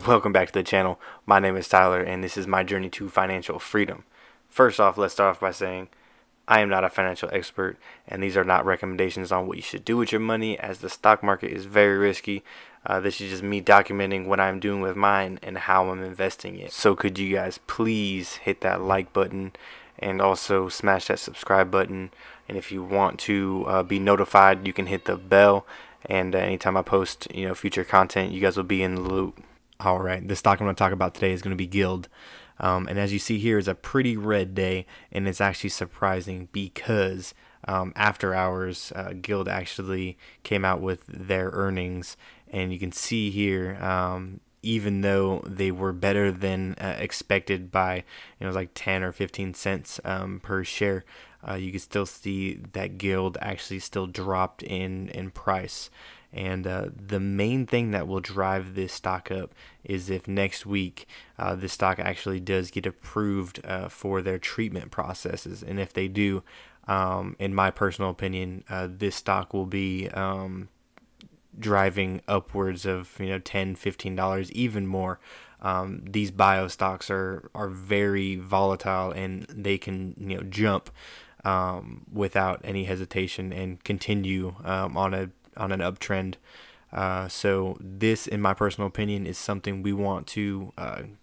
Welcome back to the channel. My name is Tyler and this is my journey to financial freedom. First off, let's start off by saying I am not a financial expert and these are not recommendations on what you should do with your money, as the stock market is very risky. This is just me documenting what I'm doing with mine and how I'm investing it. So could you guys please hit that like button and also smash that subscribe button, and if you want to be notified, you can hit the bell, and anytime I post future content, you guys will be in the loop. Alright, the stock I'm going to talk about today is going to be Guild. And as you see here, it's a pretty red day, and it's actually surprising because after hours, Guild actually came out with their earnings, and you can see here, even though they were better than expected by like 10 or 15 cents per share, you can still see that Guild actually still dropped in price. And the main thing that will drive this stock up is if next week this stock actually does get approved for their treatment processes. And if they do, in my personal opinion, this stock will be driving upwards of $10-15, even more. These bio stocks are very volatile, and they can jump without any hesitation and continue on an uptrend. So this, in my personal opinion, is something we want to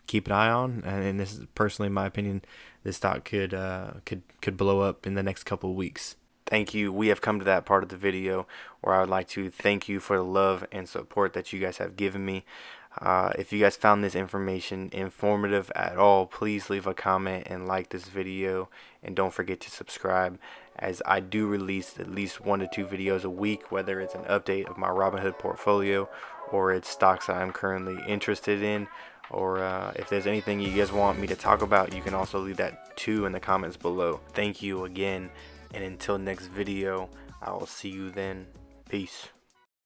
keep an eye on, and this is personally my opinion. This stock could blow up in the next couple of weeks. Thank you. We have come to that part of the video where I would like to thank you for the love and support that you guys have given me. If you guys found this information informative at all, please leave a comment and like this video, and don't forget to subscribe, as I do release at least 1 to 2 videos a week, whether it's an update of my Robinhood portfolio or it's stocks that I'm currently interested in, or if there's anything you guys want me to talk about, you can also leave that too in the comments below. Thank you again, and until next video, I will see you then. Peace.